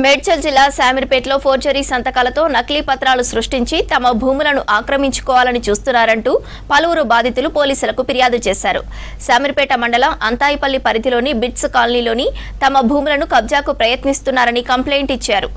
మేడ్చల్ జిల్లా శామీర్పేటలో ఫోర్జరీ సంతకాలతో నకిలీ పత్రాలు సృష్టించి తమ భూములను ఆక్రమించుకోవాలని చూస్తున్నారంటూ పలువురు బాధితులు పోలీసులకు ఫిర్యాదు చేశారు. శామీర్పేట మండలం అంతాయిపల్లి పరిధిలోని బిట్స్ కాలనీలోని తమ భూములను కబ్జాకు ప్రయత్నిస్తున్నారని కంప్లైంట్ ఇచ్చారు.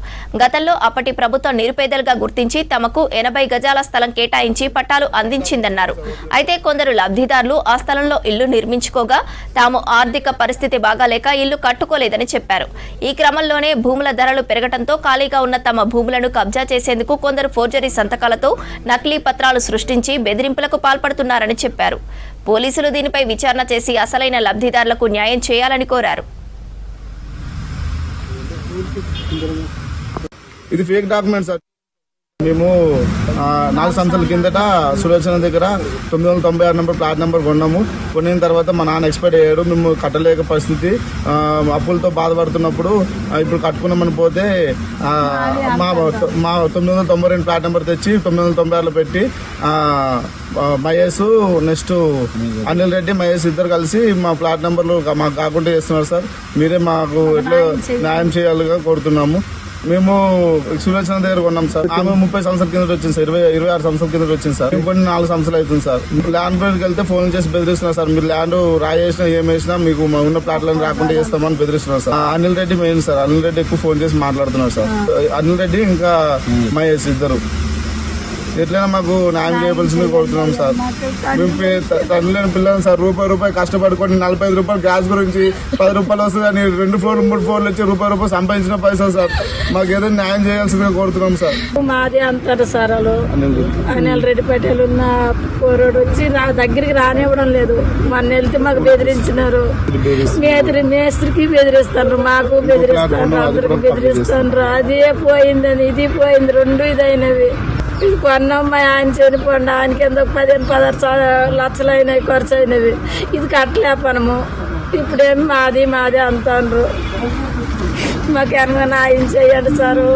గతంలో అప్పటి ప్రభుత్వం నిరుపేదలుగా గుర్తించి తమకు 80 గజాల స్థలం కేటాయించి పట్టాలు అందించిందన్నారు. అయితే కొందరు లబ్ధిదారులు ఆ స్థలంలో ఇల్లు నిర్మించుకోగా తాము ఆర్థిక పరిస్థితి బాగాలేక ఇల్లు కట్టుకోలేదని చెప్పారు. ఈ క్రమంలోనే భూముల ధరలు పెరగడంతో ఖాళీగా ఉన్న తమ భూములను కబ్జా చేసేందుకు కొందరు ఫోర్జరీ సంతకాలతో నకిలీ పత్రాలు సృష్టించి బెదిరింపులకు పాల్పడుతున్నారని చెప్పారు. పోలీసులు దీనిపై విచారణ చేసి అసలైన లబ్ధిదారులకు న్యాయం చేయాలని కోరారు. ఇది ఫేక్ డాక్యుమెంట్స్. మేము 4 సంవత్సరాల కిందట సులోచన దగ్గర 996 నెంబర్ ప్లాట్ నెంబర్ కొన్న తర్వాత మా నాన్న ఎక్స్పైర్ అయ్యాడు. మేము కట్టలేక పరిస్థితి, అప్పులతో బాధపడుతున్నప్పుడు ఇప్పుడు కట్టుకున్నామని పోతే మా 992 ప్లాట్ నెంబర్ తెచ్చి 996లో పెట్టి మహేష్ నెక్స్ట్ అనిల్ రెడ్డి మహేష్ ఇద్దరు కలిసి మా ప్లాట్ నెంబర్లు మాకు కాకుండా చేస్తున్నారు సార్. మీరే మాకు ఎట్లా న్యాయం చేయాలిగా కోరుతున్నాము. మేము సులోచన దగ్గర కొన్నాం సార్. ఆమె 30 సంవత్సరాల కింద వచ్చింది సార్, 26 సంవత్సరాల కింద వచ్చింది సార్. ఇంకొన్ని 4 సంవత్సరాలు అవుతుంది సార్. ల్యాండ్ పేరుకి వెళ్తే ఫోన్ చేసి బెదిరిస్తున్నారు సార్. మీరు ల్యాండ్ రాయేసినా ఏమేసినా మీకు ఉన్న ప్లాట్లను రాకుండా చేస్తామని బెదిరిస్తున్నారు sir. Anil Reddy main sir. Anil Reddy ఎక్కువ ఫోన్ చేసి మాట్లాడుతున్నారు సార్. అనిల్ రెడ్డి ఇంకా మహేష్ ఇద్దరు. ఎట్లయినా మాకు న్యాయం చేయవలసింది కోరుతున్నాం సార్. మేము తండ్రి లేని పిల్లలు సార్. రూపాయి కష్టపడుకొని 45 రూపాయలు గ్యాస్ గురించి 10 రూపాయలు వస్తుందని 2 ఫ్లోర్లు 3 ఫ్లోర్లు వచ్చి రూపాయి సంపాదించిన పైసలు సార్. మాకు ఏదో న్యాయం చేయాల్సిందిగా కోరుతున్నాం సార్. మాది అంటారు సార్. అనిల్ రెడ్డి పటేల్ ఉన్న కోరోడు వచ్చి నా దగ్గరికి రానివ్వడం లేదు. మన వెళ్తే మాకు బెదిరించినారు. మేస్త్రికి బెదిరిస్తారు, మాకు బెదిరిస్తారు, అందరికి బెదిరిస్తారు. అదే పోయిందని ఇది పోయింది, 2 ఇదైనవి. ఇది కొన్నాం, మా ఆయన చనిపోండి, ఆయనకి ఎందుకు 15-16 లక్షలు అయినాయి ఖర్చు అయినవి. ఇది కట్టలేపనము. ఇప్పుడేమి మాది అంటారు. మాకు ఏమన్నా న్యాయం చేయండి సారు.